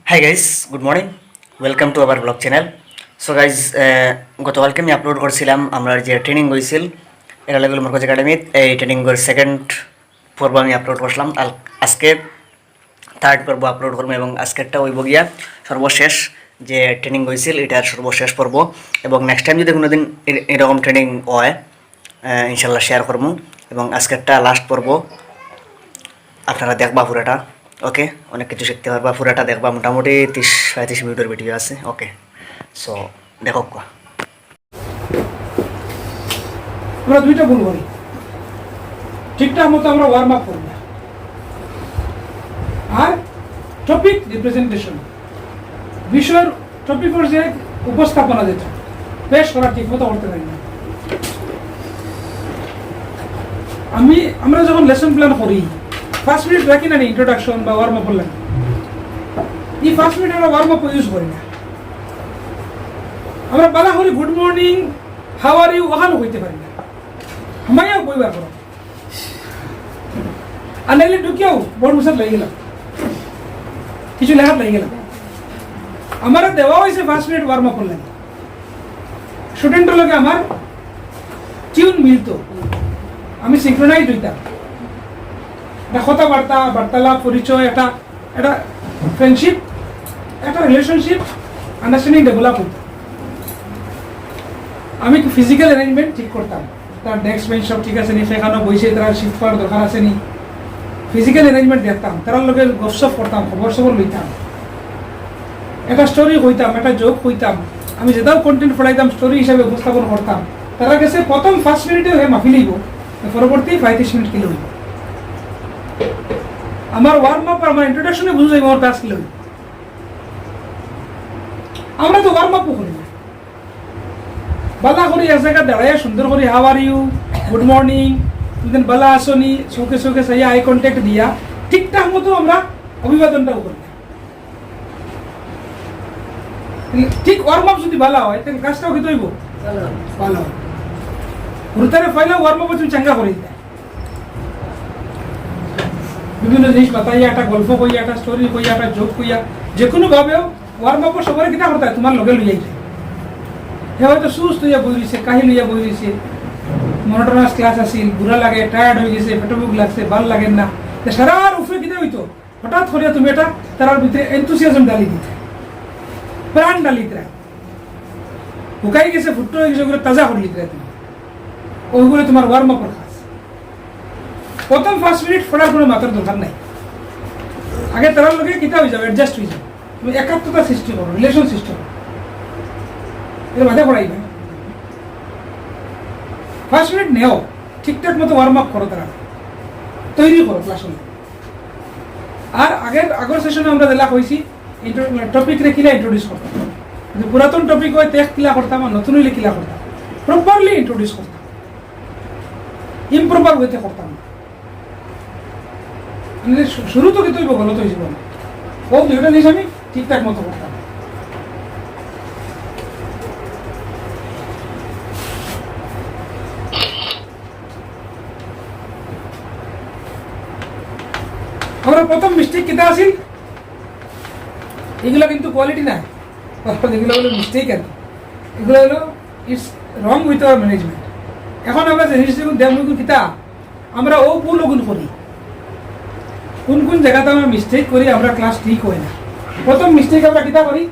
Hi guys, good morning, welcome to our blog channel. So guys, গতকালকে আমি upload করছিলাম আমরা যে ট্রেনিং হয়েছিল এটা লাগলো মরকজ একাডেমিত। এই ট্রেনিংয়ের সেকেন্ড পর্ব আমি আপলোড করছিলাম। আজকে থার্ড পর্ব আপলোড করবো এবং আজকেরটা হইব গিয়া সর্বশেষ যে ট্রেনিং হয়েছিল এটার সর্বশেষ পর্ব। এবং নেক্সট টাইম যদি কোনোদিন এরকম ট্রেনিং হয় ইনশাল্লাহ শেয়ার করবো। এবং আজকেরটা লাস্ট পর্ব, আপনারা দেখবা পুরাটা। ওকে, অনেক কিছু শিখতে পারবা, পুরাটা দেখবা। মোটামুটি 30-35 মিনিটের ভিডিও আছে। ওকে, সো দেখো। আমরা দুইটা ভুল করি, ঠিকঠাক মতো আমরা ওয়ার্ম আপ করি না, আর টপিক রিপ্রেজেন্টেশন, বিষয়ের টপিকের যে উপস্থাপনা যেটা পেশ করা ঠিক মতো করতে পারি না। আমরা যখন লেসন প্ল্যান করি 5 মিনিট রাখি না ইন্ট্রোডাকশন বা ওয়ার্ম আপ করলাম, এই 5 মিনিট আমরা ওয়ার্ম আপ ইউজ করি না। আমরা বলা করি good morning, how are you, ওখানে হইতে পারি না। আমাকেও কইবার করো, আর নাইলে ঢুকিয়াও বড় মুসাদ লেগে গেলাম, কিছু লেখার লেগে গেলাম। আমার দেওয়া হয়েছে 5 মিনিট ওয়ার্ম আপ করলেন, স্টুডেন্টের লগে আমার টিউন মিলত, আমি সিঙ্ক্রোনাইজ হইতাম। একটা কথাবার্তা, বার্তালাপ, পরিচয়, একটা ফ্রেন্ডশিপ, একটা রিলেশনশিপ, আন্ডারস্ট্যান্ডিং ডেভেলপ হইত। আমি ফিজিক্যাল অ্যারেঞ্জমেন্ট ঠিক করতাম, তার ডেস্ক বেঞ্চ সব ঠিক আছে নি, সেখানে বসে তারা শিফট করার দরকার আছে নি, ফিজিক্যাল অ্যারেঞ্জমেন্ট দেখতাম, তার লগে গপসপ করতাম, খবর সবর লইতাম, একটা স্টোরি কইতাম, একটা জোক কইতাম। আমি যেটাও কন্টেন্ট পড়াইতাম স্টোরি হিসাবে উপস্থাপন করতাম। তারা কাছে প্রথম 5 মিনিটে হে মাফি লইব, পরবর্তী 35 মিনিট কিলো হইব। আমার ওয়ার্ম আপ আর আমার ইন্ট্রোডাকশনে বুঝে যাইব আমার ক্লাস কিলো হইব। আমরা তো ওয়ার্ম আপও করি না, বালা করি এক জায়গায় দাঁড়াইয়া সুন্দর করি how are you, good morning, তুমি বালা আসনি, চোখে চোখে চাইয়া আই কন্ট্যাক্ট দিয়া ঠিকঠাক মতো আমরা অভিবাদনটাও করি না। ঠিক ওয়ার্ম আপ যদি ভালো হয় তাহলে কাজটাও কি তৈব ভালো হয়। ঘুরতারে ফাইলে ওয়ার্ম আপ তুমি চাঙ্গা করে দিতে, বিভিন্ন জিনিস বাতাইয়া, একটা গল্প কইয়া, একটা স্টোরি কইয়া, একটা জোক কইয়া, যে কোনো ভাবেও ওয়ার্ম আপও সবাই কিনা করতে হয় তোমার লগে লইয়াই যায়। হে হয়তো সুস্থ হইয়া বই রয়েছে, কাহি লইয়া বই রয়েছে, মনোটোনাস ক্লাস আসিল, বুড়া লাগে, টায়ার্ড হয়ে গেছে, পেটো বুক লাগছে, ভাল লাগে না, সারার উপরে কিনা হইতো হঠাৎ করিয়া তুমি এটা তার ভিতরে এনথুসিয়াজম ডালি দিতে, প্রাণ ডালি দিতে, শুকাই গেছে, ফুটো হয়ে গেছে, ওগুলো তাজা করে দিতে তুমি, ওইগুলো তোমার ওয়ার্ম আপের কাজ। প্রথম 5 মিনিট পড়ার কোনো মাথার দরকার নাই, আগে তার লগে কিতা হয়ে যাবে, অ্যাডজাস্ট হয়ে যাবে, তুমি একাত্মতা সৃষ্টি করো, রিলেশন সৃষ্টি করো, এর বাধা পড়াই না। 5 মিনিট নেও, ঠিকঠাক মতো ওয়ার্ম আপ করো, তারা তৈরি করো ক্লাস হলে। আর আগের সেশনে আমরা যেটা কইছি টপিক রে কিলা ইন্ট্রোডিউস করতাম, যদি পুরাতন টপিক হয় তেখ কিলা করতাম, আর নতুন হইলে কিলা করতাম, প্রপারলি ইন্ট্রোডিউস করতাম, ইমপ্রপার ওয়েতে করতাম। শুরু তো কিন্তু গলত হয়েছিল না, ও দুইটা জিনিস আমি ঠিকঠাক মতো করতাম। আমরা প্রথম মিস্টেক কিতা আসিল, এগুলো কিন্তু কোয়ালিটি না, এগুলো হলো মিস্টেক, আর এগুলো হলো it's wrong with our management. এখন আমরা জিনিস দেখুন কিতা আমরা ও ভুল গুণ করি, কোন কোন জায়গাতে আমরা মিস্টেক করি, আমরা ক্লাস ঠিক হয় না। প্রথম মিস্টেক আমরা কিতা করি,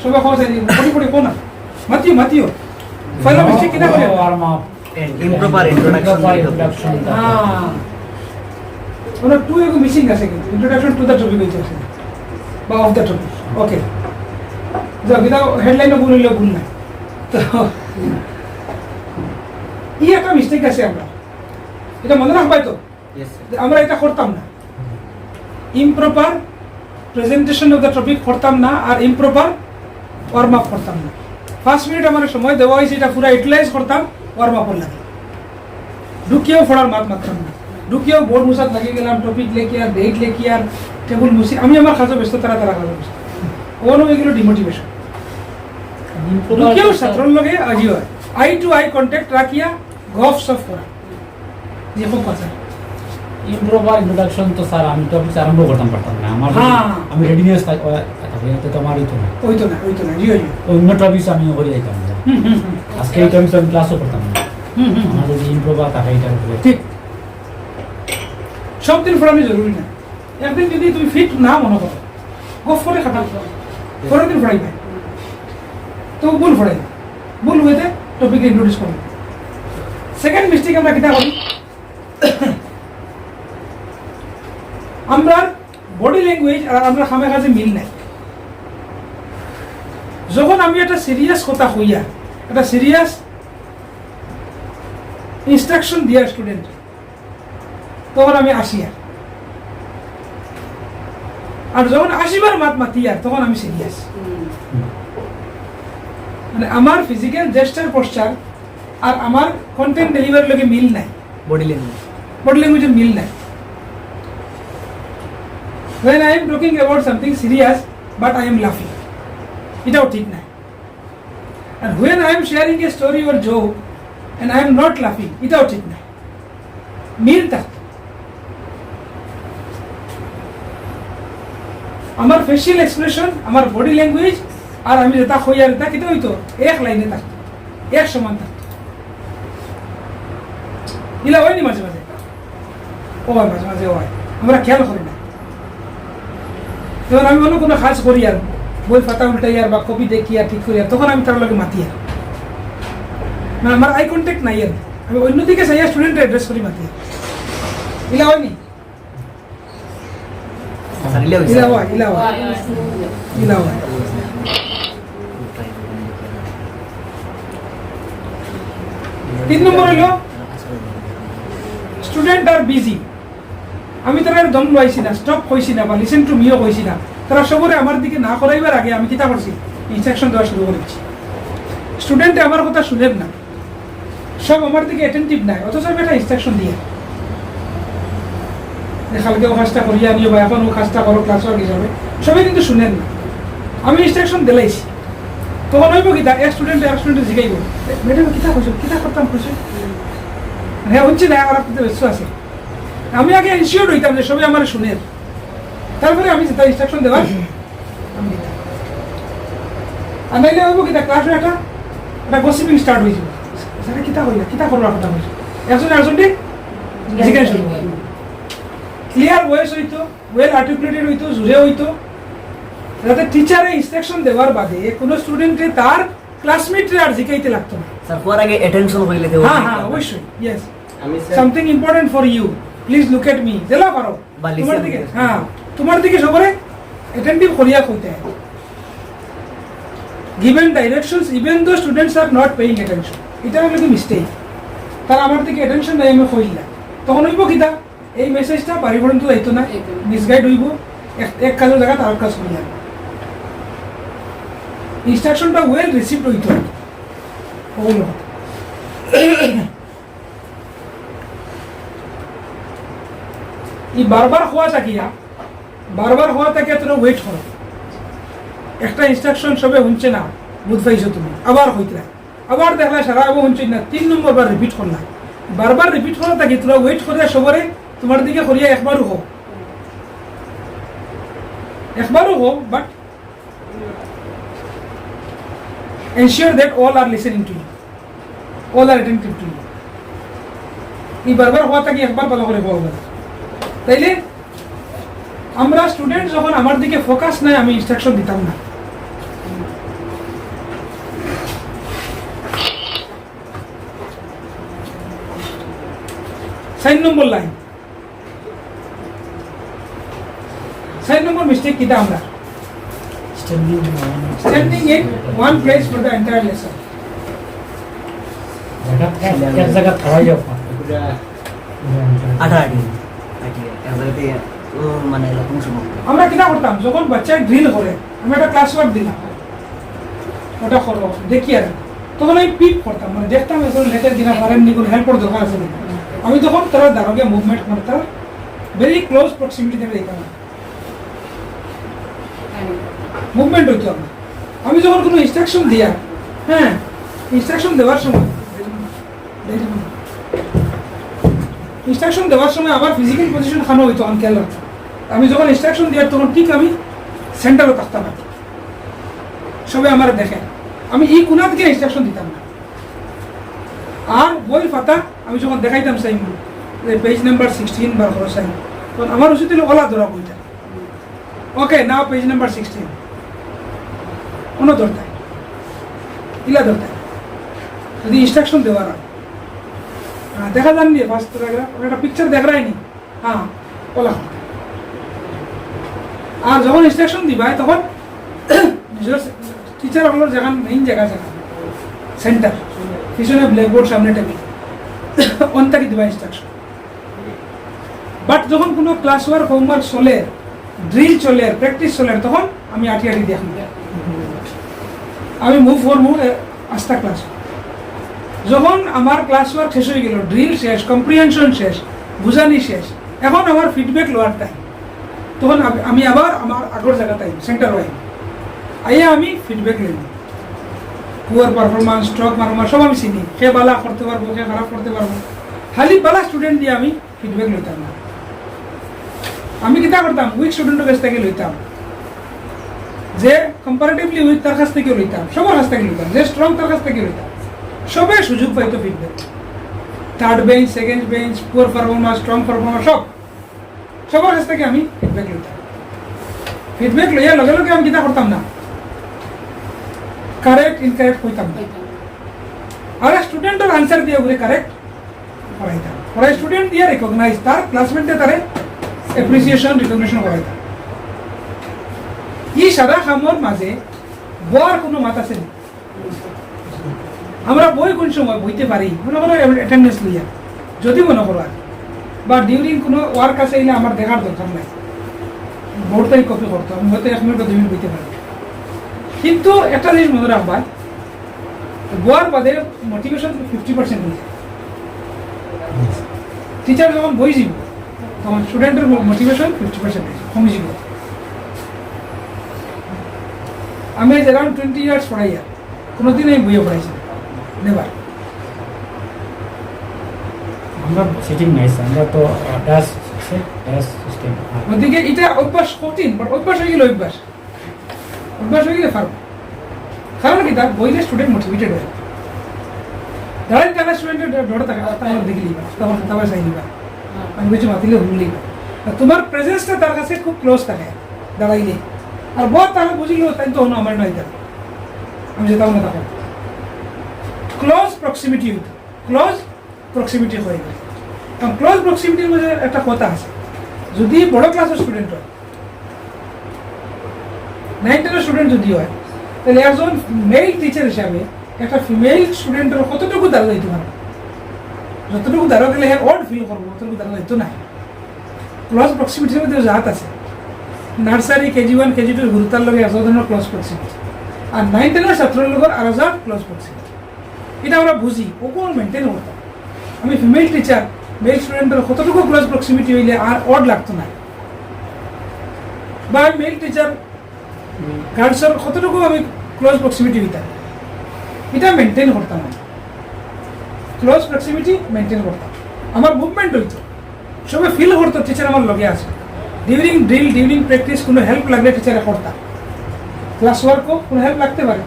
সবাই খবর চাই পড়ি কোনা মাতিও পয়লা মিস্টেক কিতা করি, ওয়ার্ম আপ ইমপ্রপার ইন্ট্রোডাকশন। হ্যাঁ, মানে টু এগো মিসিং আছে, কিন্তু ইন্ট্রোডাকশন টু দ্য টপিক হইতে আছে বা অফ দ্য টপিক। ওকে, যাও কিতা হেডলাইনও ভুল হইলেও ভুল নাই। তো এই একটা মিস্টেক আছে, আমরা এটা মনে রাখবাই তো, আমরা এটা করতাম না, improper presentation of the topic করতাম না, আর ইমপ্রপার ওয়ার্ম আপ করতাম না। 5 মিনিট আমার সময় দেওয়া হয়েছে, এটা পুরো ইউটিলাইজ করতাম ওয়ার্ম আপের লাগে। ঢুকিয়েও ফোড়ার মারতাম না, ঢুকিয়েও বোর্ড মুসাদ লাগিয়ে গেলাম, টপিক লেখি আর ডেট লেখি আর টেবুল মুসি, আমি আমার কাজে ব্যস্ত, তারা কাজে ব্যস্ত, ওনো এগুলো ডিমোটিভেশন। ঢুকিয়েও ছাত্রর লগে আজি হয় আই টু আই কন্ট্যাক্ট রাখিয়া গফ সফ করা, যে খুব কথা ইমপ্রোভার ইন্ট্রোডাকশন তো স্যার আমি তো অফিসে আরম্ভ করতাম পারতাম না আমার হ্যাঁ। আমি রেডিনেস থাকতে তো আমার হইতো না ওই তো না জিও জিও অন্য টপিক আমি হয়ে যাইতাম না। হুম। আজকে এই টপিক আমি ক্লাসও করতাম না। হুম। আমার যদি ইমপ্রোভার থাকে এটার উপরে ঠিক সব দিন পড়ানো জরুরি না, একদিন যদি তুমি ফিট না মনে করো গফ করে খাটা পরের দিন পড়াইবে তো ভুল পড়াই ভুল হইতে টপিক ইন্ট্রোডিউস করো। সেকেন্ড মিস্টেক আমরা কিতা করি, আমরা বডি ল্যাঙ্গুয়েজ আর আমরা খামে কাজে মিল নাই। যখন আমি একটা সিরিয়াস কথা হইয়া একটা সিরিয়াস ইনস্ট্রাকশন দিয়া স্টুডেন্ট তখন আমি আসিয়া, আর যখন আসিবার মাতিয়া তখন আমি সিরিয়াস। মানে আমার ফিজিক্যাল জেস্টার পোস্টার আর আমার কন্টেন্ট ডেলিভারির লগে মিল নাই, বডি ল্যাঙ্গুয়েজের মিল নাই। When I am talking about something serious but I am laughing, এটাও ঠিক নাই। And when I am sharing a story or joke and I am not laughing, এটাও ঠিক নাই। মিলটা আমার ফেসিয়াল এক্সপ্রেশন, আমার বডি ল্যাঙ্গুয়েজ আর আমি যেটা হইয়া যেটা কিতা হইতো এক লাইনে থাকতো, এক সমান থাকতো। ইলা হয়নি মাঝে মাঝে, ও হয় মাঝে মাঝে হয়, আমরা খেয়াল করি না। যখন আমি অন্য কোনো কাজ করি আর বই পাতা উল্টাই আর বা কপি দেখি আর ঠিক করি আর তখন আমি তার লগে মাতি আর মানে আমার আই কন্ট্যাক্ট নাই আর আমি অন্যদিকে চাইয়া স্টুডেন্ট অ্যাড্রেস করি মাতি। ইলা হয়নি? ইলা হয়। তিন নম্বর হলো স্টুডেন্ট আর বিজি। আমি তারা দম লাইছি না, স্টপ হয়েছি না বা লিসেন টু মিও হয়েছি না, তারা সবরে আমার দিকে না করাইবার আগে আমি কিতা করছি ইনস্ট্রাকশন দেওয়া শুরু করেছি। স্টুডেন্টে আমার কথা শুনেন না, সব আমার দিকে অ্যাটেন্টিভ নাই, অথচ আমি একটা ইনস্ট্রাকশন দিয়ে কালকে ও কাজটা করিয়া নিও বা এখন ও কাজটা করো ক্লাস ওয়ার্ক হিসাবে, সবাই কিন্তু শুনেন না। আমি ইনস্ট্রাকশন দিলাইছি, তখন হইব কিতা এক স্টুডেন্টে জিগাইব ম্যাডাম কিতা কইছো, কিতা করতাম কইছো, হ্যাঁ হচ্ছে না আর আপনাদের ব্যস্ত আছে। আমি আগে ইনশিওর হইতাম যে সবাই আমার শুনের, তারপরে আমি যেটা ইনস্ট্রাকশন দেওয়ার আমি দিতাম। আর নাইলে হইব কিতা ক্লাসে একটা গসিপিং স্টার্ট হয়েছিল, স্যার কিতা কইলা কিতা করবার কথা কইছো, একজনটি জিজ্ঞাসা শুরু করে। ক্লিয়ার ভয়েস হইতো, ওয়েল আর্টিকুলেটেড হইতো, জুড়ে হইতো, যাতে টিচারে ইনস্ট্রাকশন দেওয়ার বাদে কোনো স্টুডেন্টে তার ক্লাসমেটরে আর জিকাইতে লাগতো না। স্যার কোয়ার আগে অ্যাটেনশন হইলে দেব। হ্যাঁ অবশ্যই, yes something important for you, please look at me, জেলা পারো তোমার দিকে, হ্যাঁ তোমার দিকে সবরে অ্যাটেন্টিভ করিয়া কইতে হয়। Given directions even though students are not paying attention, এটা হলো কি মিস্টেক। তারা আমার দিকে অ্যাটেনশন নাই আমি কইলা, তখন হইব কিতা এই মেসেজটা পারিবর্তন তো যাইতো না, মিসগাইড হইব, এক কাজের জায়গা তার কাজ করিয়া ইনস্ট্রাকশনটা ওয়েল রিসিভড হইতো। ওগুলো এই বারবার হওয়া থাকিয়া তোরা ওয়েট করো, একটা ইনস্ট্রাকশন সবে শুনছে না, বুঝ পাইছো তুমি, আবার হইতে আবার দেখলা সারা আবার শুনছে না, 3 নম্বর বার রিপিট করলা, বারবার রিপিট করা থাকি তোরা ওয়েট করিয়া সবরে তোমার দিকে করিয়া একবারও হোক, but ensure that all are listening to you, all are attentive to you. এই বারবার হওয়া থাকি একবার ভালো করে হওয়া বলে, তাইলে আমরা স্টুডেন্ট যখন আমার দিকে ফোকাস নাই আমি ইনস্ট্রাকশন দিতাম না। সাইন নম্বর লাইন, সাইন নম্বর মিস্টেক কিটা আমরা standing in one place for the entire lesson. এক জায়গা খাওয়াই যাও মানে এরকম সময় আমরা কিনা করতাম যখন বাচ্চা ড্রিল করে, আমি একটা ক্লাস ওয়ার্ক দিলাম ওটা করো দেখি আর তখন আমি পিক করতাম, মানে দেখতাম এখন লেটার দিনা পারেননি, কোনো হেল্পর দরকার আছে না, আমি তখন তারা দাঁড়াগে মুভমেন্ট করতাম, ভেরি ক্লোজ প্রক্সিমিটি থেকে দেখতাম মুভমেন্ট হইতো। আমি যখন কোনো ইনস্ট্রাকশন দিয়া, হ্যাঁ ইনস্ট্রাকশন দেওয়ার সময় ইনস্ট্রাকশন দেওয়ার সময় আবার ফিজিক্যাল পজিশন খানো হইতো আমি খেয়াল রাখতাম। আমি যখন ইনস্ট্রাকশন দিই তখন ঠিক আমি সেন্টারে থাকতাম না, সবাই আমার দেখে আমি এই কোনা থেকে ইনস্ট্রাকশন দিতাম না। আর বই পাতা আমি যখন দেখাইতাম সাইন পেজ নাম্বার 16 বার করো সাইন, তখন আমার উচিত হলো ওলা ধরা বইটা, ওকে নাও পেজ নাম্বার 16 কোনো দরকার ইলা দরকার যদি ইনস্ট্রাকশন দেওয়ার হয়। দেখা যাননি ফার্স্ট প্যারাগ্রাফ একটা পিকচার দেখ রায়নি, হ্যাঁ ওলা। আর যখন ইনস্ট্রাকশন দিবা তখন নিজের টিচার হলো যেখান মেইন জায়গা সেন্টার, পিছনে ব্ল্যাকবোর্ড সামনে টেবিল অন্তাকি দিবা ইনস্ট্রাকশন। বাট যখন কোনো ক্লাস ওয়ার্ক হোমওয়ার্ক চলে, ড্রিল চলে, প্র্যাকটিস চলে, তখন আমি আটি আটি দেখি, আমি মুভ করবো আস্তা ক্লাস। যখন আমার ক্লাস ওয়ার্ক শেষ হয়ে গেল, ড্রিল শেষ, কম্প্রিহেনশন শেষ, বুঝানি শেষ, এখন আমার ফিডব্যাক লোয়ার টাইম, তখন আমি আবার আমার আগের জায়গাটাই সেন্টার ওয়াই আইয়া আমি ফিডব্যাক নিই। পুয়ার পারফরমেন্স, স্ট্রোক মারমার সব আমি চিনি, সে বালা করতে পারবো, সে খারাপ করতে পারবো, খালি বালা স্টুডেন্ট দিয়ে আমি ফিডব্যাক লইতাম না। আমি কিতা করতাম, উইক স্টুডেন্টের কাছ থেকে লইতাম, যে কম্পারেটিভলি উইক তার কাছ থেকে লইতাম, সবার কাছ থেকে লইতাম, যে স্ট্রং তার কাছ থেকে লইতাম, সবে সুযোগ পাইতো feedback. Third bench, second bench, poor performance, strong performance, সবার কাছ থেকে আমি ফিডব্যাক লইতাম। ফিডব্যাক লইয়া লগে লগে আমি কিতা করতাম না, কারেক্ট ইনকারেক্ট কইতাম না, আর স্টুডেন্টের আনসার দিয়ে বলে কারেক্ট করাইতাম, ওরা স্টুডেন্ট দিয়ে রেকগনাইজ, তার ক্লাসমেটে তারে এপ্রিসিয়েশন রিকগনিশন করাইতাম। এই সাদা খামর মাঝে বর কোনো মাত আছে না। আমরা বই কোন সময় বইতে পারি মনে করো অ্যাটেন্ডেন্স লইয়া যদি মনে করো, বা ডিউরিং কোনো ওয়ার্ক আছে এলে আমার দেখার দরকার নাই, বোর্ডটাই কপি করতো, আমি হয়তো 1 মিনিট বা 2 মিনিট বইতে পারি। কিন্তু একটা জিনিস মনে রাখবা, বইয়ের বাদে মোটিভেশন 50% হয়ে যায়। টিচার যখন বই যাব তখন স্টুডেন্টের মোটিভেশন 50% কমে যাব। আমি অ্যারাউন্ড 20 ইয়ার্স পড়াই, কোনোদিন আমি বইয়ে পড়াইছি নেবার। আমরা সিটিং নাই, আমরা তো ড্যাশ সিস্টেম। ওদিকে এটা অভ্যাস কঠিন, বাট অভ্যাস হয়ে গেলে অভ্যাস হয়ে গেলে পারবো। কারণ কি তার বইলে স্টুডেন্ট মোটিভেটেড হয়, দাঁড়াই টাকা স্টুডেন্টের ডরে থাকা দেখলি তখন খাতা চাই নিবা, আমি কিছু মাতিলে হুমলি। তোমার প্রেজেন্সটা তার কাছে খুব ক্লোজ থাকে দাঁড়াইলে, আর বহুত তাহলে বুঝিল তাই তো হনো আমার নয়, আমি যেতাম না তখন ক্লোজ প্রক্সিমিটি হইত, ক্লোজ প্রক্সিমিটি হয়ে গেল। কারণ ক্লোজ প্রক্সিমিটির মধ্যে একটা কথা আছে, যদি বড় ক্লাসের স্টুডেন্ট হয়, 9-10 স্টুডেন্ট যদি হয়, তাহলে একজন মেল টিচার হিসাবে একটা ফিমেল স্টুডেন্টের কতটুকু দাঁড়া যাইতে পারে, যতটুকু দাঁড়া গেলে হ্যাঁ অড ফিল করবো, অতটুকু দাঁড়া যাইতো না। ক্লোজ প্রক্সিমিটির মধ্যে জাত আছে, নার্সারি KG1 KG2 গুরুত্বার লগে এক ধরনের ক্লোজ প্রক্সিমিটি, আর 9-10 ছাত্রের লগের আর ক্লোজ প্রক্সিমিটি। এটা আমরা বুঝি, ও কোন মেনটেন করতাম। আমি ফিমেল টিচার মেল স্টুডেন্টের কতটুকু ক্লোজ প্রক্সিমিটি হইলে আর অড লাগতো না, বা মেল টিচার গার্লসের কতটুকু আমি ক্লোজ প্রক্সিমিটি হইতাম, এটা মেনটেন করতাম। আমি ক্লোজ প্রক্সিমিটি মেনটেন করতাম, আমার মুভমেন্ট হইতো, সবাই ফিল করতো টিচার আমার লগে আছে। ডিউরিং ড্রিল, ডিউরিং প্র্যাকটিস কোনো হেল্প লাগলে টিচারে করতাম, ক্লাস ওয়ার্কও কোনো হেল্প লাগতে পারে,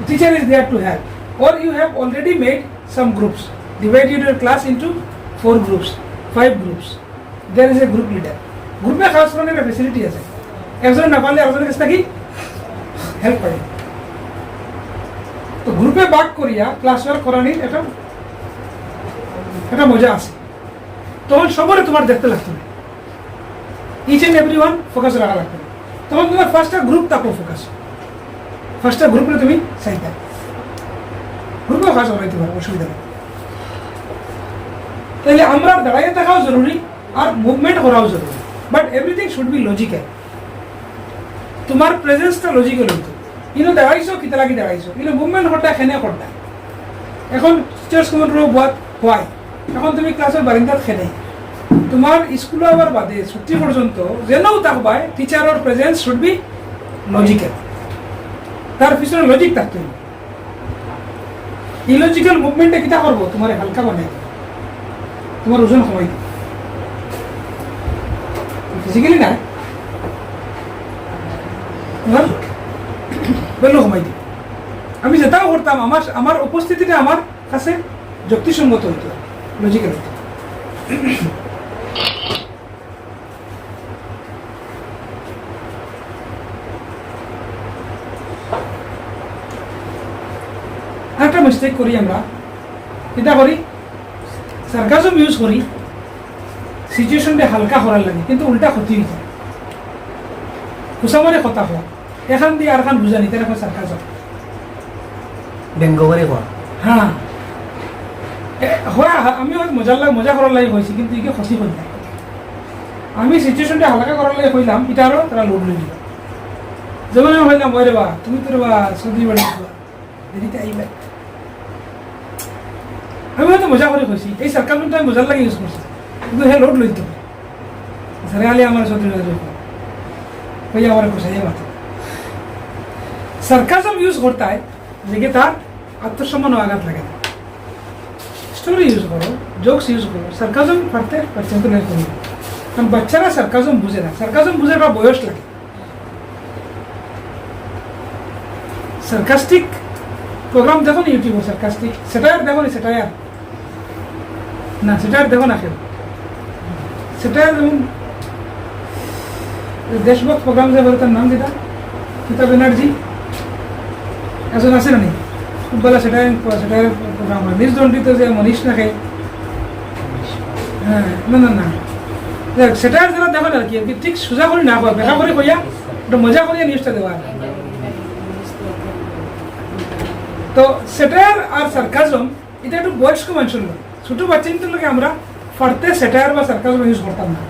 teacher is there to help. Or you have already made some groups, divided your class into 4 groups, 5 groups. There is a group leader. Group में खास करने का facility है, একজন না পারলে একজনের কাছে কি হেল্প করে। তো গ্রুপে ভাগ করিয়া ক্লাস ওয়ার্ক করানির একটা মজা আছে, তখন সবারে তোমার দেখতে লাগতো না, ইচ এন্ড এভরিওয়ান ফোকাস রাখা লাগতো না। তখন তোমার ফার্স্টটা গ্রুপ তাপো ফোকাস, ফার্স্টটা গ্রুপে তুমি চাইতা গ্রুপে কাজ করাইতে পারো, অসুবিধা নেই। তাহলে আমরা দাঁড়াইয়ে থাকাও জরুরি আর মুভমেন্ট করাও জরুরি, but everything should be logical. তোমার প্রেজেন্সটা লজিক্যাল হইতো, ইনো দাঁড়াইছো কিতা লাগি দাঁড়াইছো, ইনো মুভমেন্ট করতে খেনে করতে। এখন টিচার্স কমেন্ট বাদ হয়, এখন তুমি ক্লাসের বারিন্দাত খেলে, তোমার স্কুল আবার বাদে ছুটি পর্যন্ত যেনও থাকবাই টিচারের প্রেজেন্স শুড বি লজিক্যাল, তার পিছনে লজিক থাকতে হবে। ইলজিক্যাল মুভমেন্টে কিতা করবো, তোমার হালকা বানাই, তোমার ওজন কমাই দিই ফিজিক্যালি না তোমার ভ্যালু কমাই দিই আমি যেটাও করতাম আমার আমার উপস্থিতিটা আমার কাছে যুক্তিসঙ্গত হইতো লজিক্যাল হইতো আরেকটা মিস্টেক করি আমরা এটা করি সার্কাজম ইউজ করি সিচুয়েশনটা হালকা করার লাগে কিন্তু উল্টা ক্ষতি হয়ে যায় কুসামারে কথা হওয়া এখান দিয়ে আর খান বুঝা নিতে রাখো সার্কাজম ব্যঙ্গ করে কোৱা হ্যাঁ আমি মজা করার লাগে হয়েছি কিন্তু একে ক্ষতি করে নাই আমি সিচুয়েশনটা হালকা করার লাগে হইলাম এটা আরও তারা লোড লই দিল যেমন আমি হইলাম ওই রেবা তুমি তো রেবা সৌদি বাড়ি দেরিতে আইবা আমি হয়তো মজা করে হয়েছি এই সার্কাজমটা আমি মজার লাগে ইউজ করছি কিন্তু হে লোড লইতে সারে আলি আমার সৌদি বাড়ি হইয়া আমার কোথায় মাথা সার্কাজম ইউজ করতে হয় যে তার আত্মসম্মান আঘাত লাগে না স্টোরি ইউজ করো জোকস ইউজ করো সার্কাজম পারতে পারছেন তো করি কারণ বাচ্চারা সার্কাজম বুঝে না সার্কাজম বুঝে একটা বয়স লাগে সার্কাস্টিক প্রোগ্রাম দেখো না ইউটিউবে সার্কাস্টিক সেটায়ার দেখো না সেটায়ার না সেটায়ার দেখো না কেন সেটায়ার যেমন দেশভক্ত প্রোগ্রাম যে বলে তার নাম যেটা গীতা ব্যানার্জি একজন আছে না নি খুব ভালো সেটাই প্রোগ্রাম হয় নির্দণ্ডিত যে মনীষ নাকে হ্যাঁ না না না দেখ সেটা যারা দেখো আর কি ঠিক সোজা করে না হয় বেকা করে কইয়া একটু মজা করিয়া নিউজটা দেওয়া তো সেটার আর সার্কাজম এটা একটু বয়স্ক মানুষের লোক ছোট বাচ্চা কিন্তু লোকে আমরা ফারতে সেটার বা সার্কাজম ইউজ করতাম না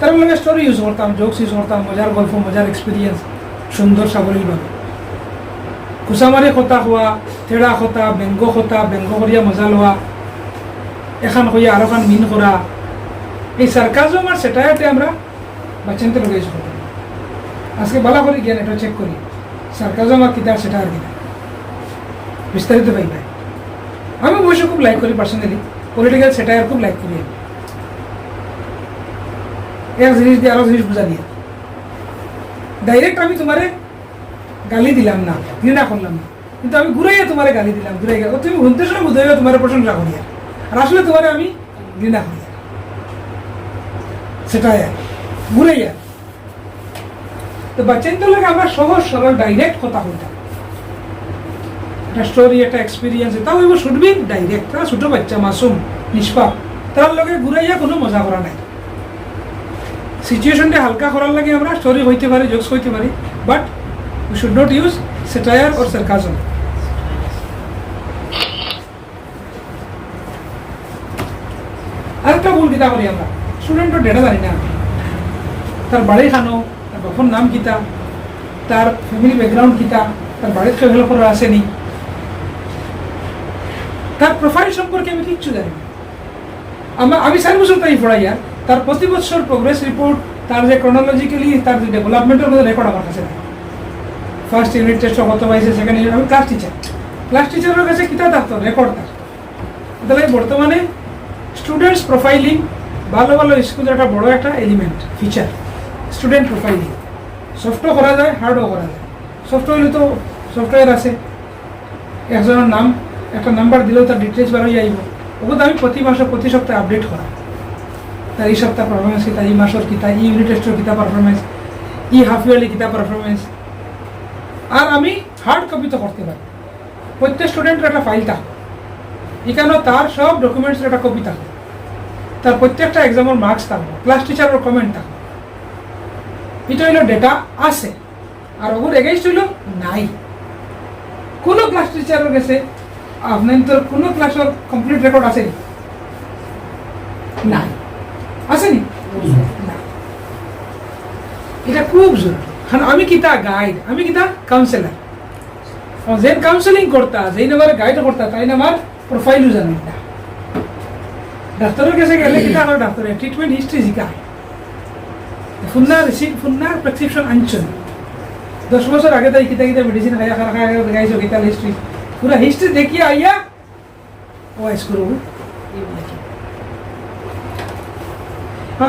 তার লগে স্টোরি ইউজ করতাম জোকস ইউজ করতাম মজার গল্প মজার এক্সপিরিয়েন্স সুন্দর সাবলীলভাবে কুসামারি কথা হওয়া থেড়া কথা ব্যঙ্গ করিয়া মজা লওয়া এখান কইয়া আর খান মিন করা এই সার্কাজম আর সেটাইতে আমরা বাচ্চাতে লগে ইউজ করতাম আজকে ভালো করে জ্ঞান এটা চেক করি সার্কাজম আর কিতা সেটা আর কিনা বিস্তারিত পাইবে আমি অবশ্য খুব লাইক করি পার্সোনালি পলিটিক্যাল সেটায়ার খুব লাইক করি এক জিনিস দিয়ে আরো জিনিস বুঝা দিয়ে ডাইরেক্ট আমি তোমারে গালি দিলাম না ঘৃণা করলাম না কিন্তু আমি ঘুরাইয়া তোমারে গালি দিলাম ঘুরাই গেল তুমি শুনতে শুনে বুঝাইবে তোমার প্রশংসা করিয়া আর আসলে তোমারে আমি ঘৃণা করি সেটাই ঘুরাইয়া তো বাচ্চাদের লাগে আমরা সহজ সরল ডাইরেক্ট কথা বলতাম একটা স্টোরি একটা এক্সপিরিয়েন্স তাও এবার শুড বি ডাইরেক্ট তারা ছোট বাচ্চা মাসুম নিষ্পাপ তার লগে ঘুরাইয়া কোনো মজা করা নাই সিচুয়েশনটা হালকা করার লাগে আমরা স্টোরি হইতে পারি জোকস হইতে পারি but we should not use satire or sarcasm আরেকটা ভুল কিতা করি আমরা স্টুডেন্টের ডেটা জানি না তার বাড়ি খানো তার বাপর নাম কিতা তার ফ্যামিলি ব্যাকগ্রাউন্ড কিতা তার বাড়ির ফ্যামিলি করা আসেনি তার প্রোফাইল সম্পর্কে আমি কিচ্ছু জানি না আমি 4 বছর তাই পড়াইয়া তার প্রতি বছর প্রোগ্রেস রিপোর্ট তার যে ক্রোনোলজিক্যালি তার যে ডেভেলপমেন্টের মধ্যে রেকর্ড আমার কাছে নাই ফার্স্ট ইউনিট টেস্ট কত পাইছে সেকেন্ড ইউনিট আমি ক্লাস টিচারের কাছে কিতা থাকতো রেকর্ড থাকতো তাহলে বর্তমানে স্টুডেন্টস প্রোফাইলিং ভালো ভালো স্কুলের একটা বড় একটা এলিমেন্ট ফিচার স্টুডেন্ট প্রোফাইলিং সফটও করা যায় হার্ডও করা যায় সফট হইলে তো সফটওয়্যার আছে একজনের নাম একটা নাম্বার দিলেও তার ডিটেলস বার হয়ে যাইব ওগুলো আমি প্রতি মাসে প্রতি সপ্তাহে আপডেট করা তার এই সপ্তাহ পারফরমেন্স কিতা এই মাসের কিতা ই ইউনিট টেস্টের কিতা পারফরমেন্স ই হাফ ইয়ারলি কিতা পারফরমেন্স আর আমি হার্ড কপি তো করতে পারি প্রত্যেক স্টুডেন্টের একটা ফাইল থাকবে এখানেও তার সব ডকুমেন্টসের একটা কপি থাকবে তার প্রত্যেকটা এক্সামের মার্কস থাকবে ক্লাস টিচারের কমেন্ট থাকবে এটা হইলো ডেটা আছে আর ওগুলো এগেইনস্ট হইলো নাই কোনো ক্লাস টিচারের কাছে আপনার তোর কোনো ক্লাসের কমপ্লিট রেকর্ড আছে নাই আসেনি না এটা খুব জরুরি কারণ আমি কিতা গাইড আমি কিতা কাউন্সিলার যে কাউন্সিলিং করতা যেই নাম্বার গাইড করতা তাই নাম্বার প্রোফাইলও জানি না ডাক্তারের কাছে গেলে কিতা আমার ডাক্তারের ট্রিটমেন্ট হিস্ট্রি শিখায় ফুন্নার রিসিপ্ট ফুন্নার প্রেসক্রিপশন আনছেন 10 বছর আগে তাই কিতা কিতা মেডিসিন খাইয়া খাইয়া গাইছো কিতা হিস্ট্রি পুরা হিস্ট্রি দেখিয়ে আইয়া ও স্কুল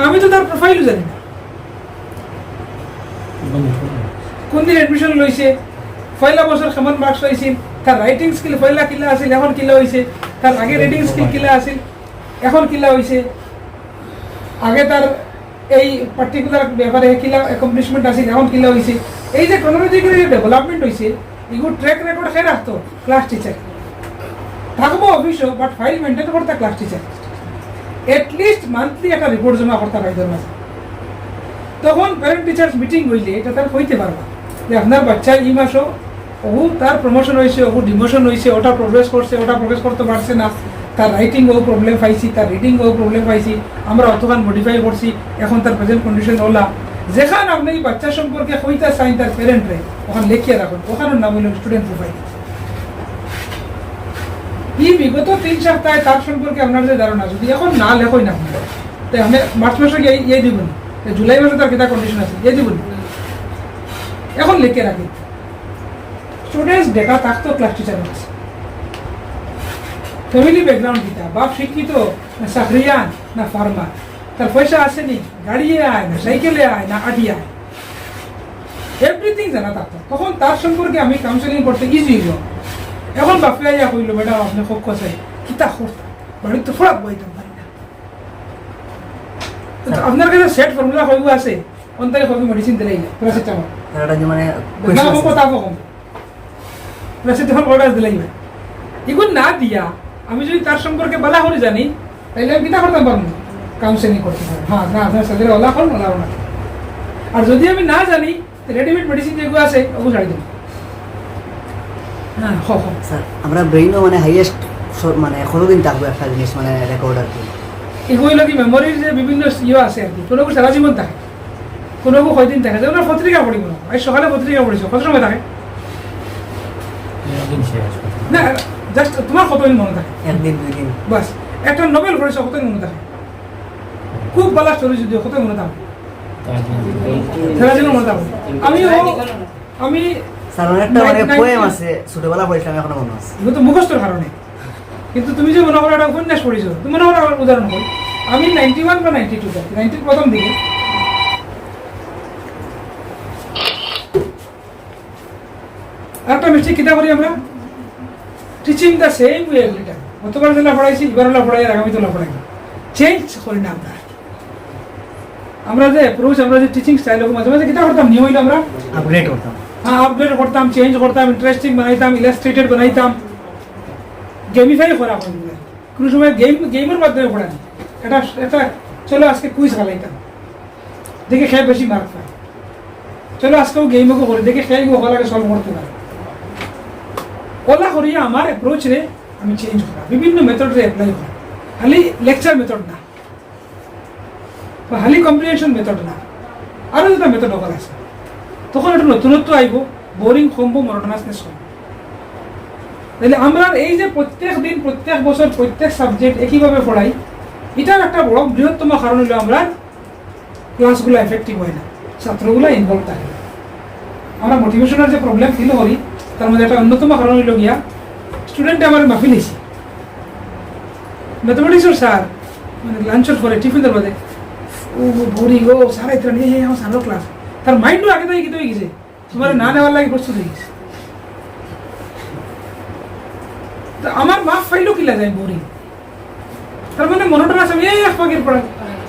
আমি তো তার প্রোফাইলও জানি না, কোন দিন এডমিশন লইছে, পয়লা বছর কেমন মার্কস পাইছিল, তার রাইটিং স্কিল পয়লা কিলা আছিল এখন কিলা হয়েছে, তার আগে রিডিং স্কিল কিলা আছিল এখন কিলা হয়েছে, আগে তার এই পার্টিকুলার ব্যাপারে কিলা অ্যাকমপ্লিশমেন্ট আছিল এখন কিলা হয়েছে, এই যে ক্রোনোলজিক্যালি ডেভেলপমেন্ট হয়েছে এগুলো ট্র্যাক রেকর্ড খেয়ে রাখতো ক্লাস টিচার, থাকবো অফিসও বাট ফাইল মেনটেন করতে ক্লাস টিচার, এটলিস্ট মান্থলি একটা রিপোর্ট জমা করতে পাইতাম মাঝে। তখন প্যারেন্ট টিচার্স মিটিং হইলে এটা তার হইতে পারবা যে আপনার বাচ্চা এই মাসও ওহু তার প্রমোশন হয়েছে, ওহু ডিমোশন হয়েছে, ওটা প্রোগ্রেস করছে, ওটা প্রোগ্রেস করতে পারছে না, তার রাইটিং ও প্রবলেম পাইছি, তার রিডিং ও প্রবলেম পাইছি, আমরা অতখান মডিফাই করছি, এখন তার প্রেজেন্ট কন্ডিশন ওলা। যেখানে আপনি এই বাচ্চা সম্পর্কে হইতা চাইন তার প্যারেন্টরে ওখানে লিখিয়ে রাখুন, ওখানের নাম হইল স্টুডেন্ট প্রোফাইল। এই বিগত 3 সপ্তাহে তার সম্পর্কে আপনার যে ধারণা যদি এখন না লেখই না আপনার, তাই আমি মার্চ মাসে ইয়ে দিবেন, জুলাই মাসে তার কেটা কন্ডিশন আছে ইয়ে দিবেন, এখন লিখে রাখি। স্টুডেন্টস ডেটা থাকতো ক্লাস টিচার আছে, ফ্যামিলি ব্যাকগ্রাউন্ড কিতা, বাপ শিক্ষিত না চাকরিয়ান না ফার্মার, তার পয়সা আসেনি, গাড়িয়ে আয় না সাইকেলে আয় না আটিয়ে আয়, এভরিথিং জানা থাকতো। তখন তার সম্পর্কে আমি কাউন্সেলিং করতে ইজি হইল। এখন বাপে আইয়া কইল ম্যাডাম আপনি খুব কষাই কিতা করতাম বাড়ির তো ফোড়া বইতাম পারি না, আপনার কাছে সেট ফর্মুলা হইব আছে অন্তরে কবি মেডিসিন দিলেই না প্যারাসিটামল মানে না কথা কম প্যারাসিটামল অর্ডার দিলেই না, এগুলো না দিয়া আমি যদি তার সম্পর্কে বলা হলে জানি তাইলে আমি কিতা করতে পারবো, কাউন্সেলিং করতে পারবো। হ্যাঁ না আপনার সাথে ওলা হল ওলা না, আর যদি আমি না জানি রেডিমেড মেডিসিন যেগুলো আছে ওগুলো ছাড়ি দেবো। হ্যাঁ স্যার আমরা ব্রেইনও মানে হাইয়েস্ট মানে কতদিন থাকবে একটা জিনিস মানে রেকর্ড আর কি, এগুলো কি মেমোরির যে বিভিন্ন ইয়ে আছে আর কি, কোনো সারা জীবন থাকে, কোনো কয়দিন থাকে, যেমন পত্রিকা পড়িব না, আজ সকালে পত্রিকা পড়িছো কত সময় থাকে না, জাস্ট তোমার কতদিন মনে থাকে, 1 দিন 2 দিন বাস। একটা নোবেল পড়েছো কতদিন মনে থাকে, খুব ভালো স্টোরি যদিও কতদিন মনে থাকে, সারা জীবন মনে থাকে। আমি স্যার অনেকটা মানে পোয়েম আছে ছোটবেলা পড়েছিলাম এখনো মনে আছে, এগুলো তো মুখস্থর কারণে, কিন্তু তুমি যে মনে করো একটা উপন্যাস পড়েছো, তুমি মনে করো উদাহরণ করি আমি 91 বা 92 থাকি, 90 প্রথম দিকে একটা মিস্টেক কিতা করি আমরা, teaching the same way every time, গতবার যেটা পড়াইছি এবার হলো পড়াই, আর আগামী তোলা পড়াই, চেঞ্জ করি না আমরা যে অ্যাপ্রোচ, আমরা যে টিচিং স্টাইল মাঝে মাঝে কিতা করতাম, নিয়ম হইলো আমরা আপগ্রেড করতাম, হ্যাঁ আপগ্রেড করতাম, চেঞ্জ করতাম, ইন্টারেস্টিং বানাইতাম, ইলাস্ট্রেটেড বানাইতাম, গেমিফাই করা হয়, কোনো সময় গেমের মাধ্যমে পড়াই, এটা চলো আজকে কুইজ খেলাইতাম, দেখে খেয়ে বেশি মার্ক পায়, চলো আজকেও গেমও করি, দেখে খেয়ে ওখানে সলভ করতে পারে, ওলা করিয়া আমার অ্যাপ্রোচ রে আমি চেঞ্জ করা, বিভিন্ন মেথডে অ্যাপ্লাই করা, খালি লেকচার মেথড না বা খালি কম্প্রিহেনশন মেথড না, আরও যেটা মেথড ওখানে আছে, তখন একটা নতুনত্ব আইব, বোরিং কমবো, মনোটোনাসনেস কমবো। তাহলে আমরা এই যে প্রত্যেক দিন প্রত্যেক বছর প্রত্যেক সাবজেক্ট একইভাবে পড়াই, এটার একটা বড় বৃহত্তম কারণ হলো আমরা ক্লাসগুলো এফেক্টিভ হয় না, ছাত্রগুলো ইনভলভ থাকে, আমরা মোটিভেশনের যে প্রবলেম ফিল করি তার মধ্যে একটা অন্যতম কারণ হইল গিয়া স্টুডেন্টে আমার মাফিল হয়েছি, ম্যাথমেটিক্সের স্যার মানে লাঞ্চের পরে টিফিনের মধ্যে ও বোরিং, ও স্যার এটা নিয়ে আমার স্যারের ক্লাস, তার মাইন্ডও আগে থেকে হয়ে গেছে, তোমার না নেওয়ার লাগে প্রস্তুত হয়ে গেছে, আমার মাফ ফাইলও কিলা যায় বোরিং, তার মানে মনোটোনাস আমি এই 1 পাখির পড়াই,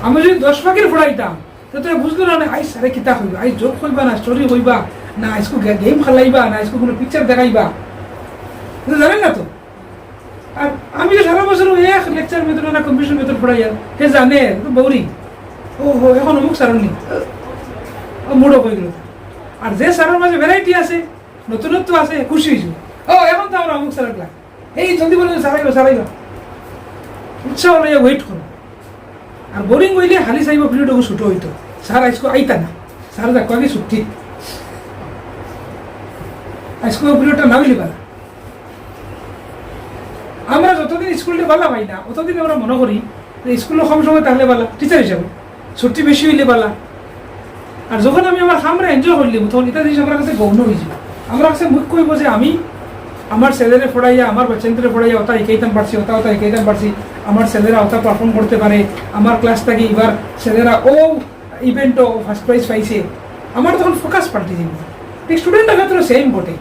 আমি যদি 10 পাখির পড়াইতাম তো বুঝলো না আই স্যারে কিতা হইবা, আই জোক হইবা না স্টোরি হইবা না, আজকে গেম খেলাইবা না, আজকে কোনো পিকচার দেখাইবা, জানেন না তো। আর আমি যে সারা বছর এক লেকচার মেথড না কম্পিটিশন মেথড পড়াই, হে জানে তো বোরিং, ও এখন অমুক সারণি মুডও হয়ে গেল। আর যে সারের মাঝে ভ্যারাইটি আছে, নতুনত্ব আছে, খুশি হয়েছি, ও এখন তো আমরা অমুক সারের ক্লাস, এই জলদি বলে সারাইবা উৎসাহ লইয়া ওয়েট করো। আর বোরিং হইলে হালি চাইব পিরিয়ডও ছুটো হইতো, স্যার আজকে আইতা না, স্যার দেখো আগে ছুটি, আজকে পিরিয়ডটা না মিলি পালা। আমরা যতদিন স্কুলটা বালা পাই না অতদিন আমরা মনে করি যে স্কুলে কম সময় তাহলে বালা, টিচার হিসাবে ছুটি বেশি হইলে বালা। আর যখন আমি আমার কামরা এনজয় করলি তখন এটা জিনিস আমার কাছে গৌণ হয়েছিল, আমার কাছে মুখ্য হইব যে আমি আমার ছেলেরে পড়াইয়া আমার বাচ্চাদের পড়াইয়া ওটা শিখাইতাম পারছি ওটা শিখাইতাম পারছি আমার ছেলেরা ওটা পারফর্ম করতে পারে আমার ক্লাস থেকে এবার ছেলেরা ও ইভেন্টও ফার্স্ট প্রাইজ পাইছে আমার তখন ফোকাস পাল্টে যাবে ঠিক স্টুডেন্টের ক্ষেত্রে সেম বটে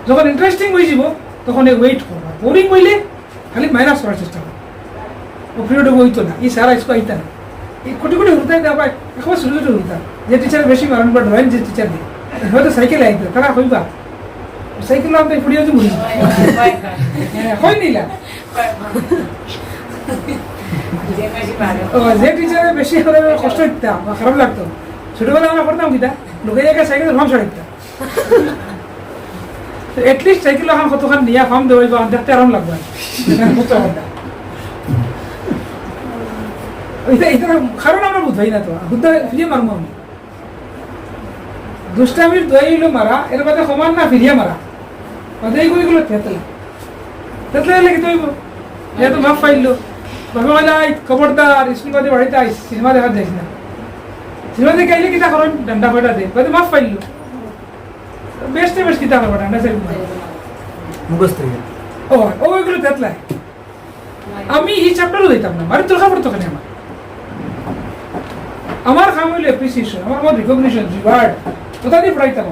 যখন ইন্টারেস্টিং হয়ে যাব তখন ওয়েট করবা বোরিং হইলে খালি মাইনাস করার চেষ্টা করো ও পিরিয়ড হইতো না এই সারা স্কুল আইতা না এই কোটি কোটি হুরতাই দেওয়া একবার ছোটো ছোটো হুরতা যে টিচার বেশি মারণ বা ড্রয়িং যে টিচার দিয়ে হয়তো সাইকেল আইতো তারা হইবা সাইকেল আমাকে ফুড়িয়ে যে মরি হয় নিলা যে টিচারে বেশি কষ্ট দিতাম বা খারাপ লাগতো ছোটবেলা আমরা করতাম কিতা লোকে জায়গায় সাইকেলের ফার্ম সরাইতাম এটলিস্ট সাইকেল এখন কতখান নিয়ে ফার্ম দেওয়া দেখতে আরাম লাগবে কারণ আমরা বুঝাই না তো বুদ্ধ ফিরিয়ে মারবো আমি দুষ্টামির দোয়াই হইলো মারা এর বাদে সমান না ফিরিয়ে মারা বাদে এইগুলো থেতলা থেতলা হলে কি তৈব যেহেতু মাফ পাইলো বাবা বলে আই খবরদার স্কুল বাদে বাড়িতে আইস সিনেমা দেখার যাইস না সিনেমা দেখে আইলে কিতা করেন ডান্ডা ফেটা দে বাদে মাফ পাইলো বেস্টে বেস্ট কিতা করবো ডান্ডা সাইড মুখস্থ ও ওইগুলো থেতলায় আমি এই চ্যাপ্টারও দিতাম না বাড়ির দরকার পড়তো কেন আমার কাম হইলো অ্যাপ্রিসিয়েশন আমার রিকগনিশন রিওয়ার্ড কোথা দিয়ে পড়াইতাম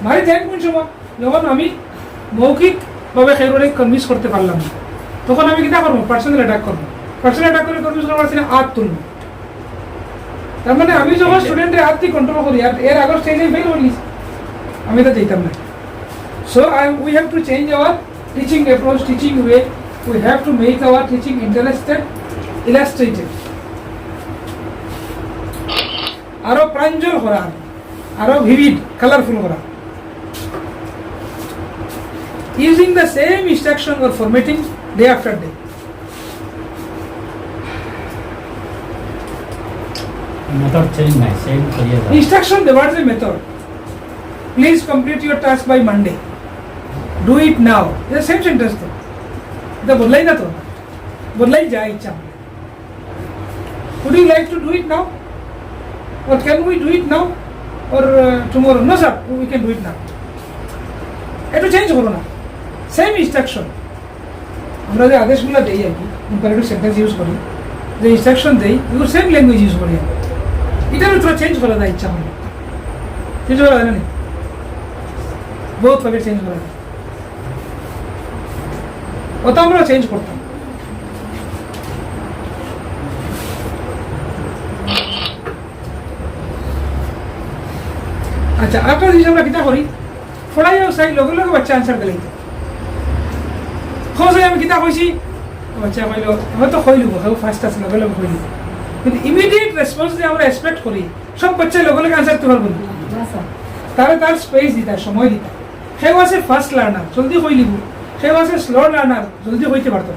মারি যাই কোন সময় যখন আমি মৌখিকভাবে খেরোরে কনভিন্স করতে পারলাম না তখন আমি কিনা করবো পার্সোনাল অ্যাটাক করবো পার্সোনাল অ্যাটাক করে কনভিন্স করতে পারছি না হাত তুলবো তার মানে আমি যখন স্টুডেন্টের হাত দিয়ে কন্ট্রোল করি আর এর আগের স্টেজে ফেল করি আমি তো যেতাম না so we have to change our teaching approach teaching way we have to make our teaching interested illustrated আরো প্রাঞ্জল করা আরো ভিভিড কালারফুল করা using the same instruction or formatting day after day method change নাই same করিয়া দাও instruction demands a method. Please complete your task by Monday. Do it now. It's the same sentence तो इधर बदलाई ना तो बदलाई जाए इच्छा Would you like to do it now? Or can we do it now? Or tomorrow? No sir, we can do it now. একটু change করো না same instruction আমরা যে আদেশগুলো দেই আর কি ইম্পারেটিভ সেন্টেন্স ইউজ করি যে ইনস্ট্রাকশন দেই এগুলো সেম ল্যাঙ্গুয়েজ ইউজ করি এটার থোড়া চেঞ্জ করা যায় ইচ্ছা হলে চেঞ্জ করা যায় না বহুত ভাবে চেঞ্জ করা যায় ওটা আমরা চেঞ্জ করতাম আচ্ছা একটা জিনিস আমরা কিতা করি পড়াইও চাই লগে লগে বাচ্চা আনসার দিলেই খোঁজ আমি কিতা কইছি বাচ্চা কইল হয়তো কইলু কেউ ফার্স্ট আছে লগে লগে কইলু কিন্তু ইমিডিয়েট রেসপন্স যে আমরা এক্সপেক্ট করি সব বাচ্চা লগে লগে আনসার দিতে পারবো তাহলে তার স্পেস দিতা সময় দিতা সেও আছে ফার্স্ট লার্নার জলদি কই লিব সেও আছে স্লো লার্নার জলদি কইতে পারতো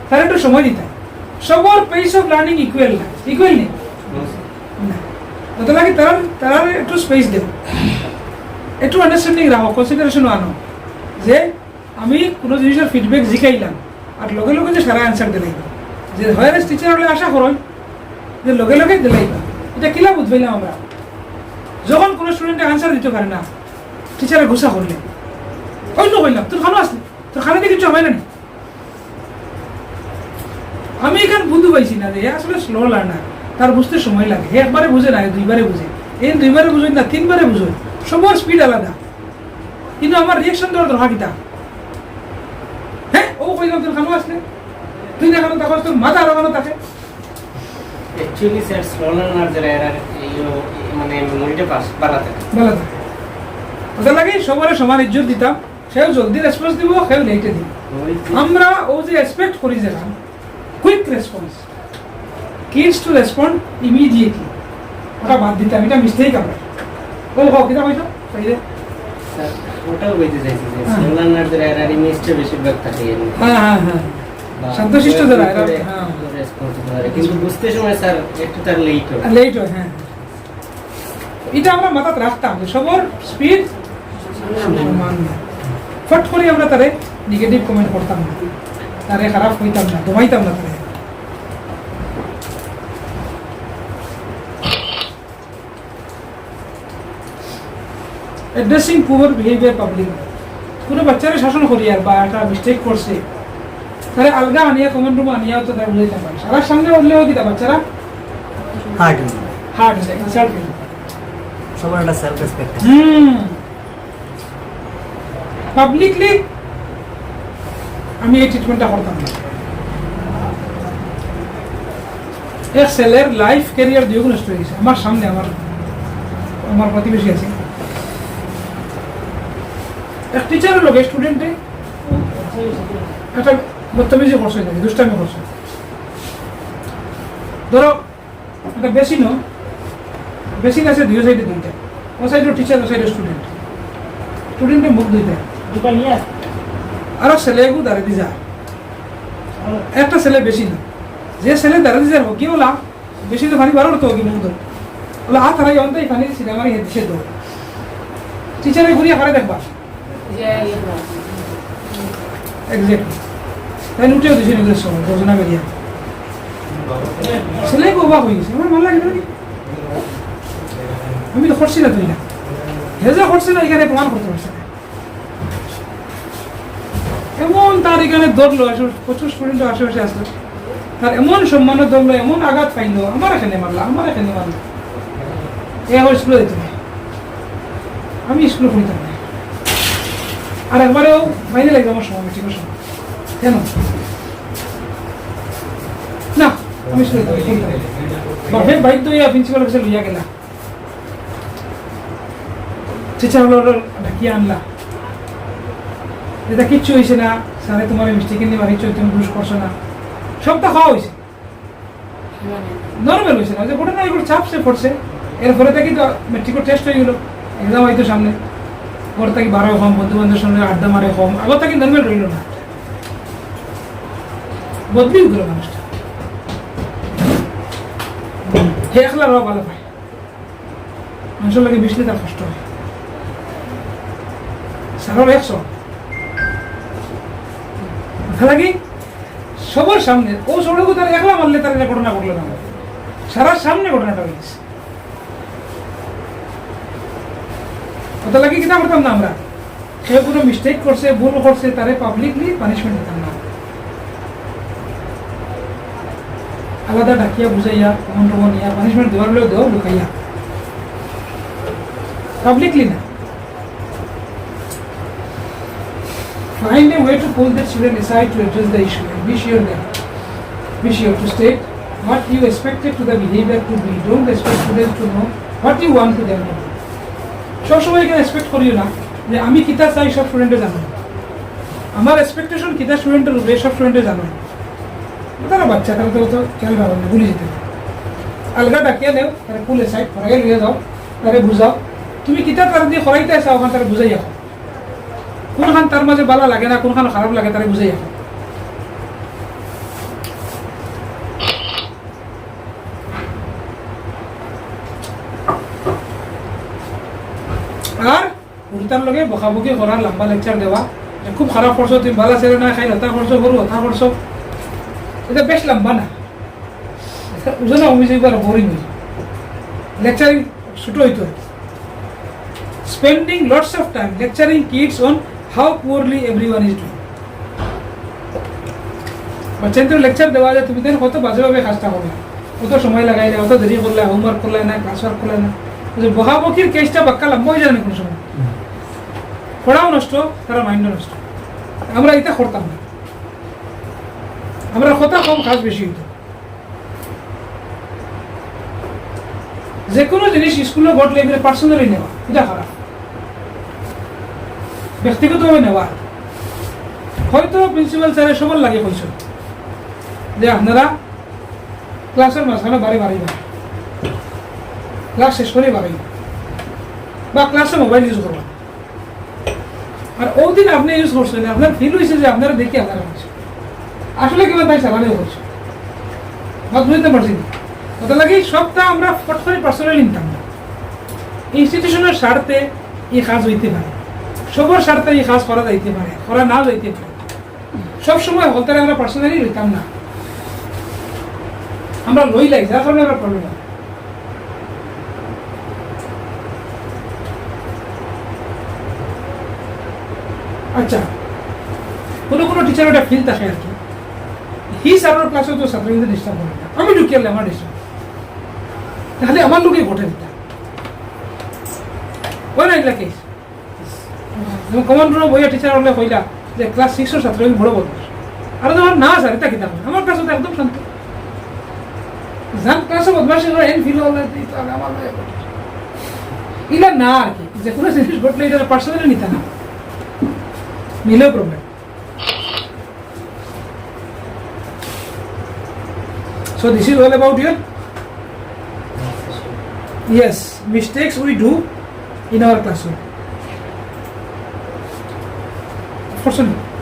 তার একটু সময় দিতা সবার পেস অফ লার্নিং ইকুয়াল না ইকুয়াল নেই না তো লাগে তারা একটু স্পেস দেব একটু আন্ডারস্ট্যান্ডিং রাখো কনসিডারেশন আনো যে আমি কোনো জিনিসের ফিডব্যাক জিকাইলাম আর লগে লগে যে সারা অ্যান্সার দিলাইবা যে হায়ার টিচার হলে আশা করো যে লগে লগে দিলাইবা এটা কিলা বুঝবাইলাম আমরা যখন কোনো স্টুডেন্টে অ্যান্সার দিতে পারে না টিচারে ঘুষা করলে ওই তো কইলাম তোর খানো আসলি তোর খানাতে কিছু হবে না আমি এখানে বুঝতে পাইছি না যে আসলে স্লো লার্নার তার বুঝতে সময় লাগে একবারে বুঝে না দুইবারে বুঝে এই দুইবারে বুঝে না তিনবারে বুঝে সবার স্পিড আলাদা কিন্তু আমার রিয়েকশন দেওয়ার দরকার কিতা হ্যাঁ ও কইলাম তোর খানো আসলে তুই না খানো তখন তোর মাথা আরো খানো থাকে অ্যাকচুয়ালি স্যার স্লো লার্নার যারা এরা মানে মেমোরিটা বাড়াতে ওটা লাগে সবার সমান ইজ্জত দিতাম সেও জলদি রেসপন্স দিব সেও লেটে দিব আমরা ও যে এক্সপেক্ট করি যে quick response kids to respond immediately ওটা বাদ দিতাম এটা মিস্টেক আমরা ও হোক কিনা হয়তো তাই স্যার ওটাও বলতে চাইছি যে স্লো লার্নার যারা এরা ইমেজটা বেশিরভাগ থাকে হ্যাঁ হ্যাঁ হ্যাঁ শান্তশিষ্ট যারা এরা হ্যাঁ রেসপন্স করে কিন্তু বুঝতে সময় স্যার একটু তার লেট হয় লেট হয় হ্যাঁ এটা আমরা মাথায় রাখতাম যে সবার স্পিড সমান না ফট করে আমরা তারে নেগেটিভ কমেন্ট করতাম না তারে খারাপ হইতাম না দমাইতাম না তারে অ্যাড্রেসিং পুয়ার বিহেভিয়ার পাবলিক, কোনো বাচ্চারা শাসন করি আর বা একটা মিস্টেক করছে তাহলে আলগা আনিয়া কমেন্ট রুমে আনিয়াও তো তারা বুঝাইতে পারে, সবার সামনে বললেও কি তা বাচ্চারা হার্ড হার্ড হয়ে যায়, ইনসাল্ট হয়ে যায়। সবার একটা সেলফ রেসপেক্ট। পাবলিকলি আমি এই ট্রিটমেন্টটা করতাম না। এক ছেলের লাইফ ক্যারিয়ার দুই গুণ নষ্ট হয়ে গেছে আমার সামনে, আমার প্রতিবেশী আছে, এক টিচারের লোক স্টুডেন্টে একটা বদতমিজি করছে, দুষ্টামি করছে। ধরো একটা বেসিন আছে দুই সাইডে দুইটা, ও সাইডে টিচার ও সাইডে স্টুডেন্টের মুখ দুইটা, আরো ছেলেগু দাঁড়িয়ে দিয়ে যায়। একটা ছেলে বেশি না, যে ছেলে দাঁড়িয়ে দিয়ে কি বলা বেশি তো পানি বারো তো কি মুখ ধরে বলে হাত হারাই অন্তাই পানি সিনেমারি হেঁটে তো টিচারে ঘুরিয়ে হারে দেখবা এক্সাক্টলি তাই উঠেও দিয়েছে নিজের সময় ঘোষণা বেরিয়ে ছেলে অবাক হয়ে গেছে, আমার ভালো লাগে নাকি আমি তো করছি না, তুই না হেজা করছে না, এখানে প্রমাণ করতে পারছে না। এমন তার এখানে ধরলো, প্রচুর স্টুডেন্ট আশেপাশে আসলো, তার এমন সম্মান ধরলো, এমন আঘাত পাইলো, আমার এখানে মারলো। এ আমার স্কুলে দিতে না, আমি স্কুলে পড়িতাম না, আর একবারেও বাইরে লাগবে আমার সময় ঠিক সময় কেন না, আমি স্কুলে বাপের বাইক তো প্রিন্সিপাল অফিসে লইয়া গেলা, টিচার হলো ডাকিয়ে আনলা, এটা কিচ্ছু হয়েছে না স্যারে তোমার মিস্টেক নিয়ে মারিছ, তুমি বুঝ করছো না, সবটা খাওয়া হয়েছে, নর্মাল হয়েছে না, যে ঘটনা এগুলো চাপ সে পড়ছে। এরপরে থেকে তো মেট্রিকের টেস্ট হয়ে গেল, এক্সাম হয়তো সামনে, ঘর থেকে বারো কম, বন্ধু বান্ধবের সঙ্গে আড্ডা মারে কম, আগর থেকে নর্মাল রইল না, বদলি গেল মানুষটা। হে একলা রওয়া ভালো পায়, মানুষের লাগে মিশলে তার কষ্ট হয়, সারার 100 কথা লাগে সবার সামনে, ও সড়কে তার একলা মারলে তার এটা ঘটনা ঘটলো না, সারার সামনে ঘটনাটা হয়েছে। কথা লাগে কিনা করতাম না আমরা, কেউ কোনো মিস্টেক করছে, ভুল করছে, তারে পাবলিকলি পানিশমেন্ট দিতাম না, আলাদা ডাকিয়া বুঝাইয়া কমন টমন ইয়া পানিশমেন্ট দেওয়ার হলেও দেও, লুকাইয়া, পাবলিকলি না। Find a way to pull the student aside to address the issue and be sure to state what you expected to the behavior to be. Don't expect students to know what you want to them to do. সবসময় এখানে expect করিও না যে আমি কিতা চাই সব স্টুডেন্টে জানো, আমার এক্সপেকটেশন কিতা স্টুডেন্টের উপরে সব স্টুডেন্টে জানো, তারা বাচ্চা তারা তো খেয়াল পাবেন না, ভুলে যেতে আলগা ডাকিয়ে নেও, তারা পুল এসাইড ফরাই লিয়ে যাও, তারা বুঝাও, তুমি কিতা তারা দিয়ে খরাইতে আসা ওখানে তারা বুঝাই যাও, কোনখান তার মাঝে ভালো লাগে না, কোনখান খারাপ লাগে তারা বুঝাই যাও। আর উল্টার লগে বকাবকি করার লম্বা লেকচার দেওয়া, খুব খারাপ করছো তুমি, ভালো ছেলে না খাই হতা করছো, গরু হতা করছো, এটা বেশ লম্বা না, বুঝো না, আমি যেবার বোরিং হয়েছে, লেকচারিং ছোট হইতো, spending lots of time lecturing kids on how poorly everyone is doing. বাচ্চাদের লেকচার দেওয়া যায়, তুমি দেন কত বাজেভাবে কাজটা হবে, কত সময় লাগাইলে, কত দেরি করলে, হোমওয়ার্ক করলে না, ক্লাস ওয়ার্ক করলে না, বহাবকির কেসটা বাক্কা লম্বা হয়ে যায় না কোনো সময়, পড়াও নষ্ট, তারা মাইন্ডও নষ্ট। আমরা এটা করতাম না, আমরা কথা কম, কাজ বেশি হইতো। যে কোনো জিনিস স্কুলে ঘটলে এগুলো পার্সোনালি নেওয়া, এটা খারাপ, ব্যক্তিগতভাবে নেওয়া। হয়তো প্রিন্সিপাল স্যারের সবার লাগে কইছো যে আপনারা ক্লাসের মাঝখানে বাড়ি ক্লাস শেষ করে বাড়ি, বা ক্লাসে মোবাইল ইউজ করবা, আর ওই দিন আপনি ইউজ করছেন, আপনার ফিল হয়েছে যে আপনারা দেখি আপনারা হচ্ছে আসলে কিবা তাই চালানো করছে, বুঝতে পারছি কথা লাগে। সবটা আমরা ফট করে পার্সোনালি নিতাম না, ইনস্টিটিউশনের স্বার্থে এই কাজ হইতে পারে, সবার স্বার্থে এই কাজ করা যাইতে পারে, করা না যাইতে পারে, সবসময় হলতে আমরা পার্সোনালি লইতাম না, আমরা লই লাই, যার কারণে আমরা প্রবলেম হয়। আচ্ছা কোনো কোনো টিচার ওটা ফিল থাকে আর কি হি স্যারের ক্লাসে তো ছাত্র কিন্তু ডিস্টার্ব করে না আমি ঢুকিয়ে আমার ডিস্টার্ব তাহলে আমার লোকে ঘটে দিতাম ওই না এগুলা কেস কমন রুমে বইয়া টিচার হলে কইলা যে ক্লাস 6 এর ছাত্র বড় বদমাস আর তোমার না স্যার এটা কিতাব আমার ক্লাসে তো একদম শান্ত জান ক্লাসে বদমাসি করে এন ফিল হলে তাহলে আমার ইলা না আর কি যে কোনো জিনিস ঘটলে এটা পার্সোনালি নিতে না মিলেও problem So this is all about your yes mistakes we do in our classroom. Unfortunately.